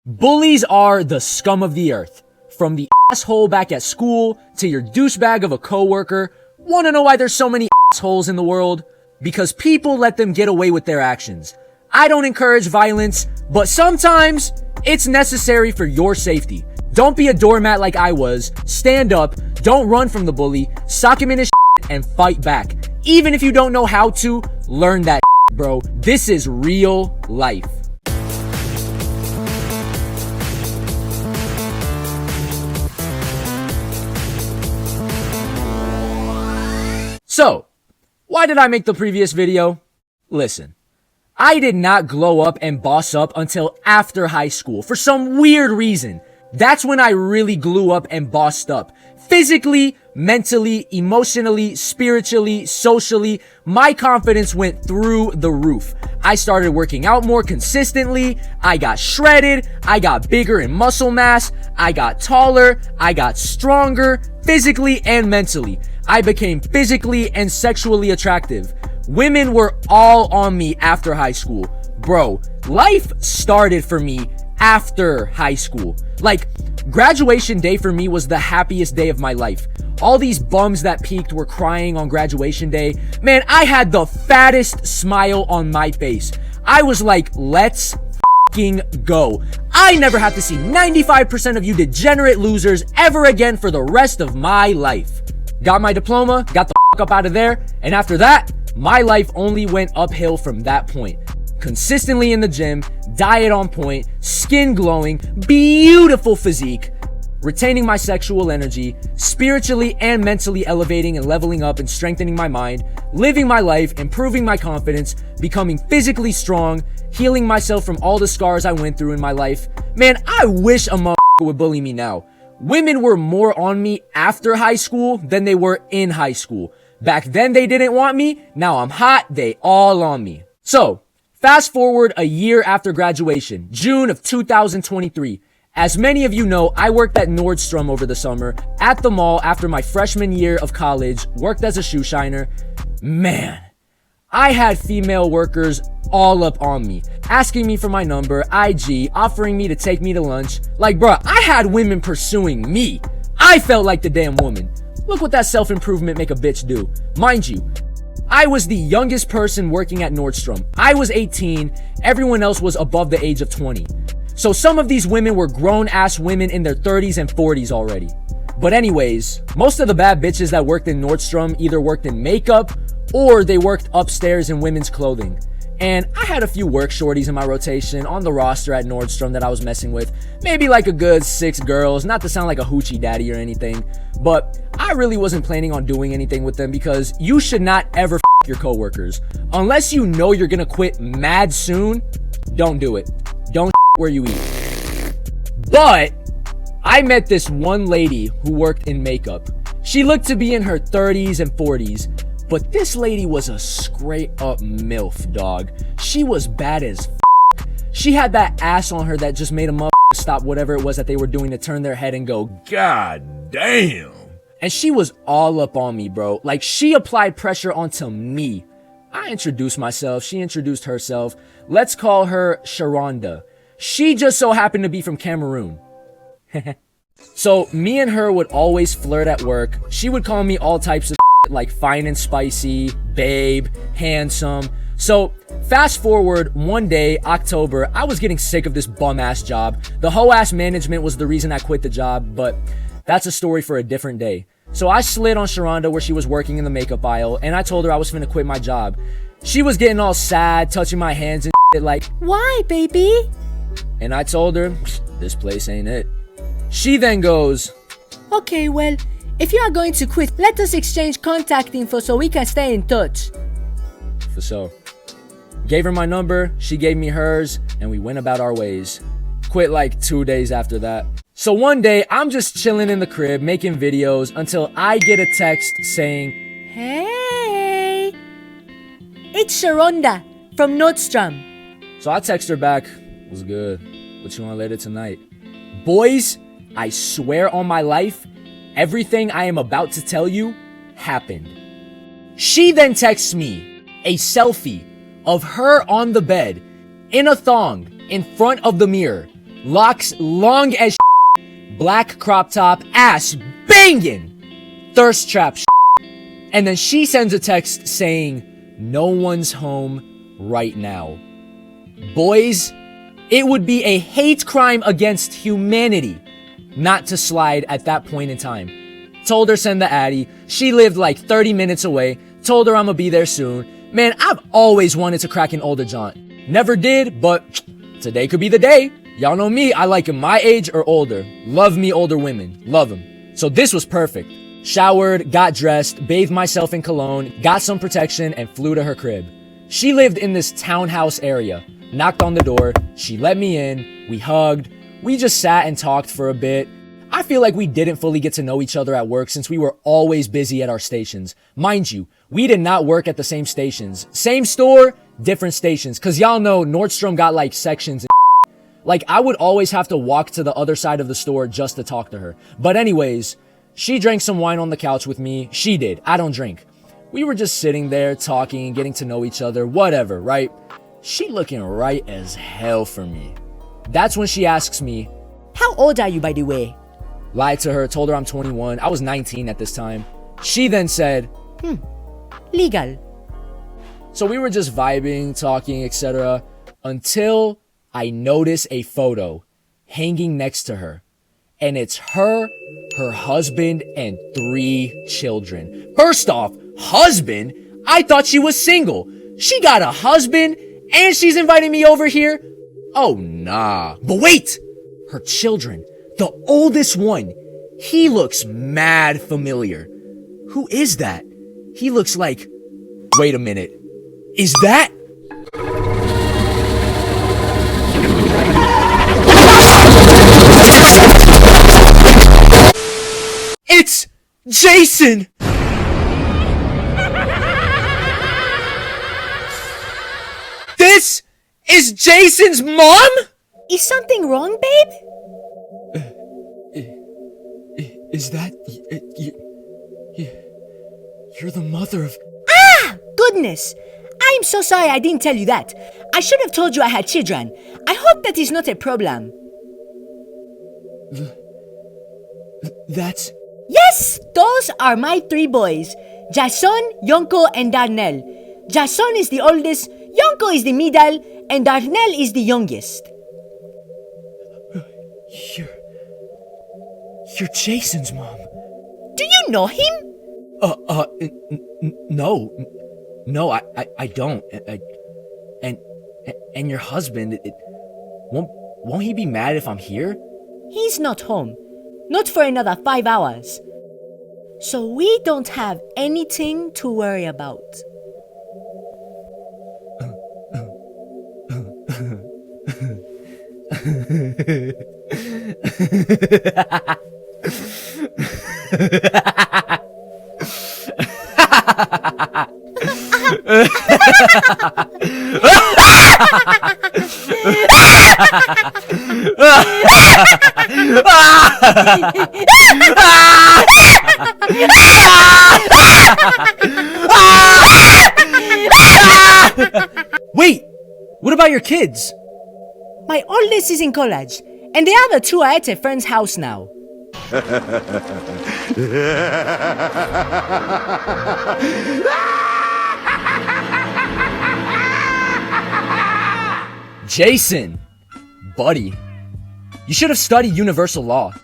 Bullies are the scum of the earth. From the asshole back at school to your douchebag of a coworker. Wanna know why there's so many assholes in the world? Because people let them get away with their actions. I don't encourage violence, but sometimes it's necessary for your safety. Don't be a doormat like I was. Stand up, don't run from the bully, sock him in his and fight back. Even if you don't know how to, learn that bro. This is real life. So, why did I make the previous video? Listen, I did not glow up and boss up until after high school for some weird reason. That's when I really grew up and bossed up. Physically, mentally, emotionally, spiritually, socially, my confidence went through the roof. I started working out more consistently, I got shredded, I got bigger in muscle mass, I got taller, I got stronger, physically and mentally. I became physically and sexually attractive. Women were all on me after high school. Bro, life started for me after high school. Like, graduation day for me was the happiest day of my life. All these bums that peaked were crying on graduation day. Man, I had the fattest smile on my face. I was like, let's fucking go. I never have to see 95% of you degenerate losers ever again for the rest of my life. Got my diploma, got the fuck up out of there, and after that, my life only went uphill from that point. Consistently in the gym, diet on point, skin glowing, beautiful physique, retaining my sexual energy, spiritually and mentally elevating and leveling up and strengthening my mind, living my life, improving my confidence, becoming physically strong, healing myself from all the scars I went through in my life. Man, I wish a motherfucker would bully me now. Women were more on me after high school than they were in high school. Back then they didn't want me, now I'm hot, they all on me. So, fast forward a year after graduation, June of 2023. As many of you know, I worked at Nordstrom over the summer, at the mall after my freshman year of college, worked as a shoe shiner. Man, I had female workers all up on me, asking me for my number, IG, offering me to take me to lunch. Like, bruh, I had women pursuing me. I felt like the damn woman. Look what that self-improvement make a bitch do. Mind you, I was the youngest person working at Nordstrom. I was 18, everyone else was above the age of 20. So some of these women were grown-ass women in their 30s and 40s already. But anyways, most of the bad bitches that worked in Nordstrom either worked in makeup or they worked upstairs in women's clothing. And I had a few work shorties in my rotation on the roster at Nordstrom that I was messing with. Maybe like a good 6 girls, not to sound like a hoochie daddy or anything. But I really wasn't planning on doing anything with them because you should not ever your coworkers. Unless you know you're gonna quit mad soon, don't do it. Don't where you eat. But I met this one lady who worked in makeup. She looked to be in her 30s and 40s. But this lady was a straight up MILF, dog. She was bad as f***. She had that ass on her that just made a motherfucker stop whatever it was that they were doing to turn their head and go, God damn. And she was all up on me, bro. Like, she applied pressure onto me. I introduced myself. She introduced herself. Let's call her Sharonda. She just so happened to be from Cameroon. So me and her would always flirt at work. She would call me all types of like fine and spicy, babe, handsome. So fast forward one day, October, I was getting sick of this bum ass job. The whole ass management was the reason I quit the job, but that's a story for a different day. So I slid on Sharonda where she was working in the makeup aisle, and I told her I was finna quit my job. She was getting all sad, touching my hands and shit like, why, baby? And I told her, this place ain't it. She then goes, okay, well, if you are going to quit, let us exchange contact info so we can stay in touch. For so. Gave her my number, she gave me hers, and we went about our ways. Quit like 2 days after that. So one day, I'm just chilling in the crib, making videos, until I get a text saying, hey, it's Sharonda from Nordstrom. So I text her back, what's good? What you want later tonight? Boys, I swear on my life, everything I am about to tell you happened. She then texts me a selfie of her on the bed in a thong in front of the mirror, locks long as black crop top, ass banging, thirst trap and then she sends a text saying, "No one's home right now." Boys, it would be a hate crime against humanity not to slide at that point in time. Told her send the addy. She lived like 30 minutes away. Told her I'ma be there soon. Man, I've always wanted to crack an older jaunt. Never did, but today could be the day. Y'all know me, I like 'em my age or older. Love me older women. Love 'em. So this was perfect. Showered, got dressed, bathed myself in cologne, got some protection, and flew to her crib. She lived in this townhouse area. Knocked on the door, she let me in, we hugged, we just sat and talked for a bit. I feel like we didn't fully get to know each other at work since we were always busy at our stations. Mind you, we did not work at the same stations. Same store, different stations, cause y'all know Nordstrom got like sections and like I would always have to walk to the other side of the store just to talk to her. But anyways, she drank some wine on the couch with me. She did. I don't drink. We were just sitting there talking, getting to know each other, whatever, right? She looking right as hell for me. That's when she asks me, How old are you, by the way? Lied to her, told her I'm 21. I was 19 at this time. She then said, Legal. So we were just vibing, talking, etc. until I notice a photo hanging next to her. And it's her husband, and 3 children. First off, husband? I thought she was single. She got a husband and she's inviting me over here? Oh, nah. But wait! Her children. The oldest one. He looks mad familiar. Who is that? He looks like... Wait a minute. Is that... It's Jason! This is Jason's mom? Is something wrong, babe? Is that... You're the mother of... Ah! Goodness! I'm so sorry I didn't tell you that. I should have told you I had children. I hope that is not a problem. That's... Yes! Those are my 3 boys. Jason, Yonko, and Darnell. Jason is the oldest, Yonko is the middle, and Darnell is the youngest. You're Jason's mom. Do you know him? No, I don't. And your husband, won't he be mad if I'm here? He's not home. Not for another 5 hours. So we don't have anything to worry about. Wait, what about your kids? My oldest is in college, and the other 2 are at a friend's house now. Jason, buddy, you should have studied universal law.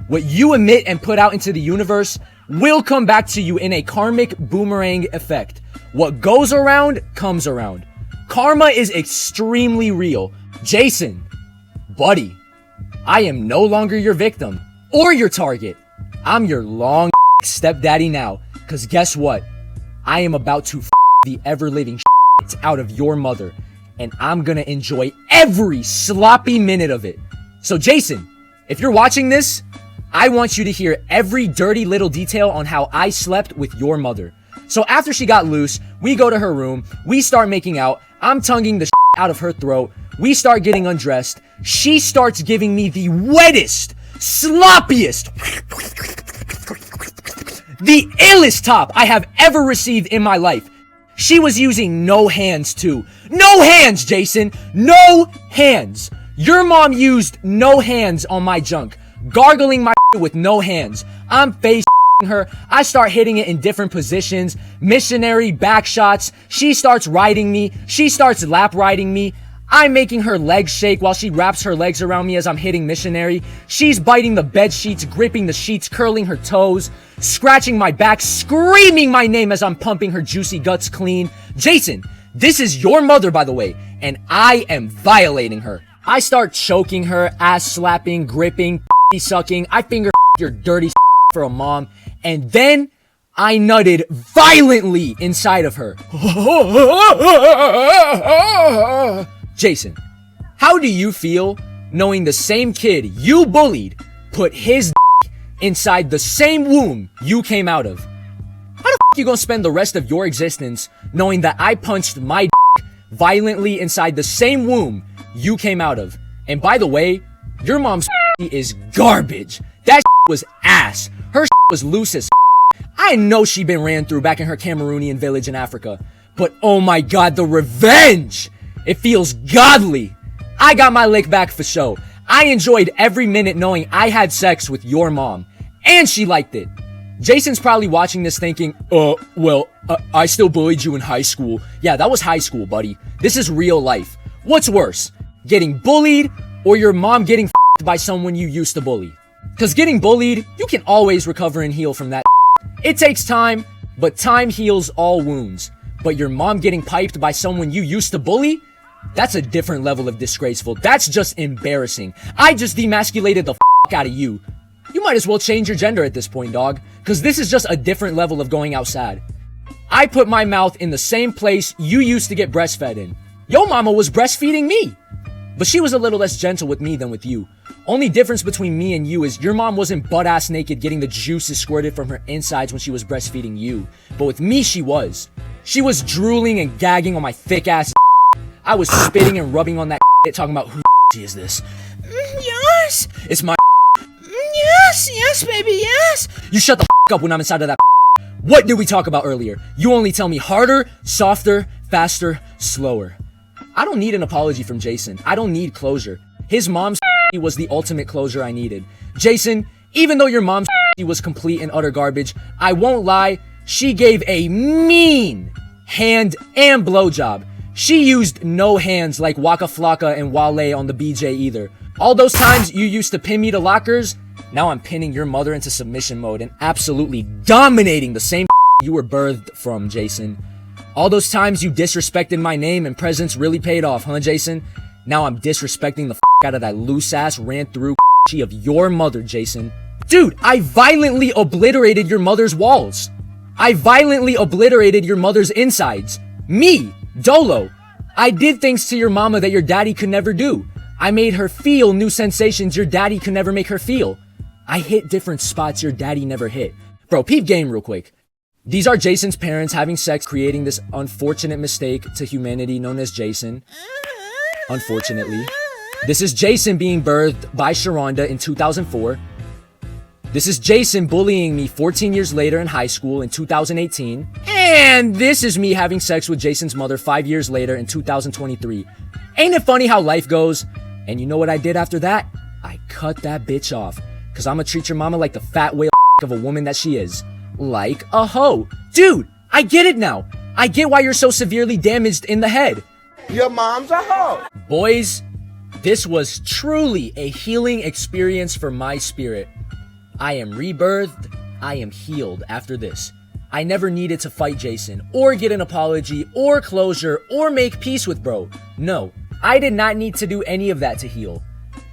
What you emit and put out into the universe will come back to you in a karmic boomerang effect. What goes around comes around. Karma is extremely real. Jason, buddy, I am no longer your victim or your target. I'm your long stepdaddy now. Cause guess what? I am about to the ever-living out of your mother. And I'm gonna enjoy every sloppy minute of it. So Jason, if you're watching this, I want you to hear every dirty little detail on how I slept with your mother. So after she got loose, we go to her room, we start making out, I'm tonguing the out of her throat, we start getting undressed, she starts giving me the wettest, sloppiest, the illest top I have ever received in my life. She was using no hands too. No hands, Jason! No hands! Your mom used no hands on my junk, gargling my with no hands. I'm face her. I start hitting it in different positions, missionary back shots. She starts riding me. She starts lap riding me. I'm making her legs shake while she wraps her legs around me as I'm hitting missionary. She's biting the bed sheets, gripping the sheets, curling her toes, scratching my back, screaming my name as I'm pumping her juicy guts clean. Jason, this is your mother, by the way, and I am violating her. I start choking her, ass slapping, gripping, sucking. I finger your dirty for a mom, and then I nutted violently inside of her. Jason, how do you feel knowing the same kid you bullied put his inside the same womb you came out of? How the you gonna spend the rest of your existence knowing that I punched my violently inside the same womb you came out of? And by the way, your mom's is garbage. That was ass. Her was loose as I know she been ran through back in her Cameroonian village in Africa. But oh my god, the revenge! It feels godly. I got my lick back for show. I enjoyed every minute knowing I had sex with your mom. And she liked it. Jason's probably watching this thinking, I still bullied you in high school. Yeah, that was high school, buddy. This is real life. What's worse? Getting bullied or your mom getting by someone you used to bully? Cause getting bullied, you can always recover and heal from that. It takes time, but time heals all wounds. But your mom getting piped by someone you used to bully? That's a different level of disgraceful. That's just embarrassing. I just demasculated the out of you. You might as well change your gender at this point, dog. Cause this is just a different level of going outside. I put my mouth in the same place you used to get breastfed in. Yo mama was breastfeeding me. But she was a little less gentle with me than with you. Only difference between me and you is your mom wasn't butt-ass naked getting the juices squirted from her insides when she was breastfeeding you. But with me, she was. She was drooling and gagging on my thick-ass. I was spitting and rubbing on that talking about who is this? Yes! It's my Yes, baby, yes! You shut the up when I'm inside of that. What did we talk about earlier? You only tell me harder, softer, faster, slower. I don't need an apology from Jason. I don't need closure. His mom's was the ultimate closure I needed. Jason, even though your mom's was complete and utter garbage, I won't lie, she gave a mean hand and blowjob. She used no hands like Waka Flocka and Wale on the BJ either. All those times you used to pin me to lockers, now I'm pinning your mother into submission mode and absolutely dominating the same you were birthed from, Jason. All those times you disrespected my name and presence really paid off, huh, Jason? Now I'm disrespecting the out of that loose-ass ran-through of your mother, Jason. Dude, I violently obliterated your mother's walls. I violently obliterated your mother's insides. Me, Dolo. I did things to your mama that your daddy could never do. I made her feel new sensations your daddy could never make her feel. I hit different spots your daddy never hit. Bro, peep game real quick. These are Jason's parents having sex, creating this unfortunate mistake to humanity known as Jason. Unfortunately. This is Jason being birthed by Sharonda in 2004. This is Jason bullying me 14 years later in high school in 2018. And this is me having sex with Jason's mother 5 years later in 2023. Ain't it funny how life goes? And you know what I did after that? I cut that bitch off. Cause I'ma treat your mama like the fat whale of a woman that she is. Like a hoe. Dude, I get it now. I get why you're so severely damaged in the head. Your mom's a hoe. Boys, this was truly a healing experience for my spirit. I am rebirthed. I am healed after this. I never needed to fight Jason, or get an apology, or closure, or make peace with bro. No, I did not need to do any of that to heal.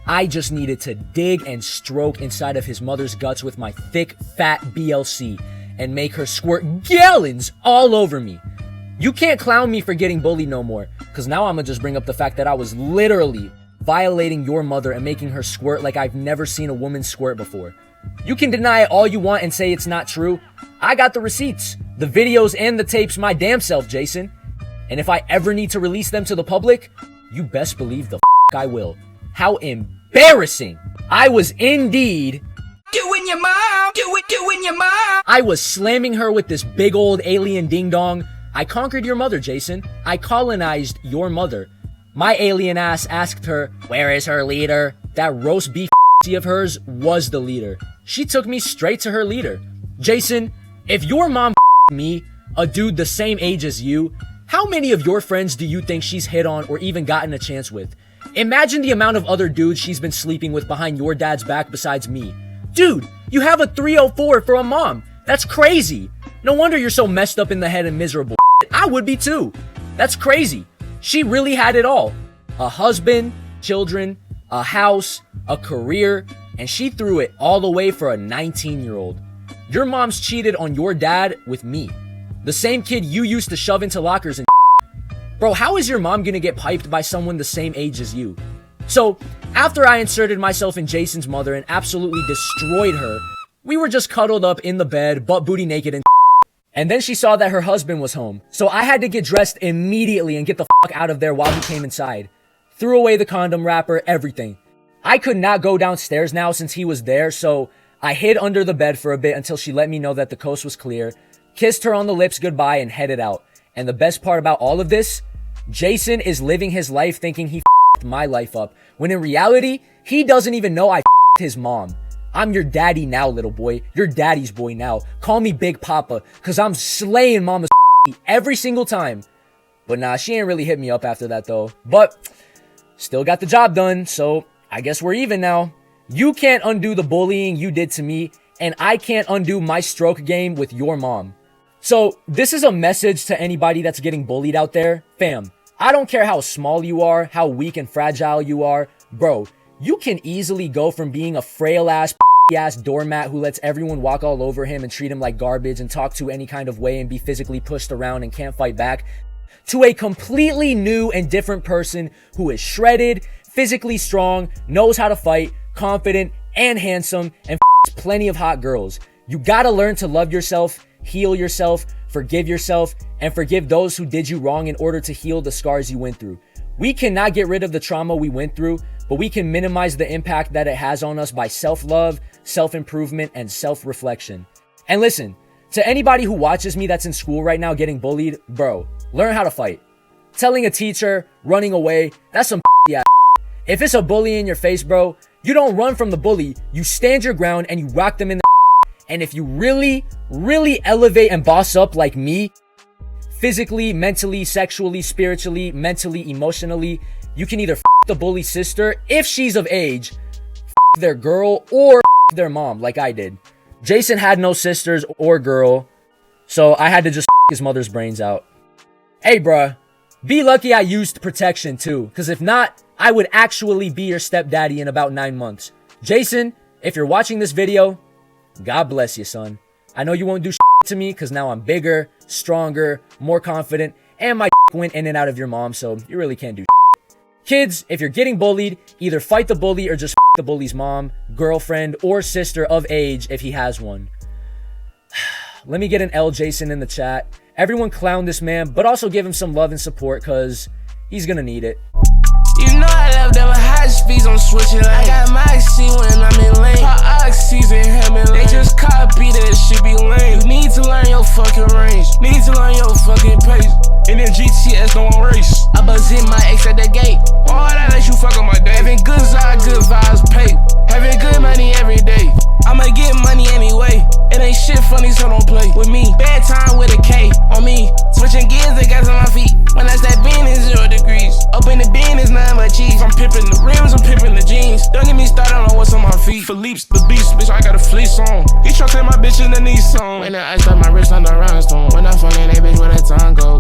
I just needed to dig and stroke inside of his mother's guts with my thick, fat BLC and make her squirt gallons all over me. You can't clown me for getting bullied no more, cause now I'ma just bring up the fact that I was literally violating your mother and making her squirt like I've never seen a woman squirt before. You can deny it all you want and say it's not true. I got the receipts, the videos, and the tapes my damn self, Jason. And if I ever need to release them to the public, you best believe the I will. How embarrassing. I was indeed doing your mom, doing your mom. I was slamming her with this big old alien ding dong. I conquered your mother, Jason. I colonized your mother. My alien ass asked her, where is her leader? That roast beef of hers was the leader. She took me straight to her leader. Jason, if your mom me, a dude the same age as you, how many of your friends do you think she's hit on or even gotten a chance with? Imagine the amount of other dudes she's been sleeping with behind your dad's back besides me. Dude, you have a 304 for a mom. That's crazy. No wonder you're so messed up in the head and miserable. I would be too. That's crazy. She really had it all. A husband, children, a house, a career, and she threw it all away for a 19-year-old. Your mom's cheated on your dad with me. The same kid you used to shove into lockers and Bro, how is your mom gonna get piped by someone the same age as you? So, after I inserted myself in Jason's mother and absolutely destroyed her, we were just cuddled up in the bed, butt booty naked and then she saw that her husband was home. So I had to get dressed immediately and get the fuck out of there while he came inside. Threw away the condom wrapper, everything. I could not go downstairs now since he was there, so I hid under the bed for a bit until she let me know that the coast was clear, kissed her on the lips goodbye, and headed out. And the best part about all of this, Jason is living his life thinking he f***ed my life up, when in reality, he doesn't even know I f***ed his mom. I'm your daddy now, little boy. Your daddy's boy now. Call me Big Papa, cause I'm slaying mama's every single time. But nah, she ain't really hit me up after that though. But still got the job done, so I guess we're even now. You can't undo the bullying you did to me, and I can't undo my stroke game with your mom. So this is a message to anybody that's getting bullied out there. Fam, I don't care how small you are, how weak and fragile you are. Bro, you can easily go from being a frail ass doormat who lets everyone walk all over him and treat him like garbage and talk to any kind of way and be physically pushed around and can't fight back, to a completely new and different person who is shredded, physically strong, knows how to fight, confident, and handsome, and plenty of hot girls. You gotta learn to love yourself, heal yourself, forgive yourself, and forgive those who did you wrong in order to heal the scars you went through. We cannot get rid of the trauma we went through, but we can minimize the impact that it has on us by self-love, self-improvement, and self-reflection. And listen, to anybody who watches me that's in school right now getting bullied, bro, learn how to fight. Telling a teacher, running away, that's some ass. If it's a bully in your face, bro, you don't run from the bully, you stand your ground and you rock them in the and if you really, really elevate and boss up like me, physically, mentally, sexually, spiritually, mentally, emotionally, you can either the bully sister, if she's of age, their girl, or their mom, like I did. Jason had no sisters or girl, so I had to just his mother's brains out. Hey, bruh, be lucky I used protection too, because if not, I would actually be your stepdaddy in about 9 months. Jason, if you're watching this video, God bless you, son. I know you won't do to me because now I'm bigger, stronger, more confident, and my went in and out of your mom, so you really can't do Kids, if you're getting bullied, either fight the bully or just the bully's mom, girlfriend, or sister of age if he has one. Let me get an L Jason in the chat. Everyone clown this man, but also give him some love and support because he's gonna need it. You know I love them high speeds, I'm switching lanes. I got my seat when I'm in lane. Hot oxys in Hammond. They just copy that shit be lame. You need to learn your fucking range. Need to learn your fucking pace. And then GTS don't race. I buzz in my ex at the gate. All that let you fuck on my day. Having good side, good vibes, pay. Having good money every day. I'ma get money anyway. It ain't shit funny, so don't play with me. Bad time with a K on me. Switching gears, they got on my feet. When I step in, it's 0 degrees. Up in the bin, it's nothing but cheese. I'm pimping the rims, I'm pimping the jeans. Don't get me started on what's on my feet. Philippe's the beast, bitch, I got a fleece on. He tryna take my bitch in the knee song. When I ice up my wrist on the rhinestone. When I fucking that bitch, where that time go?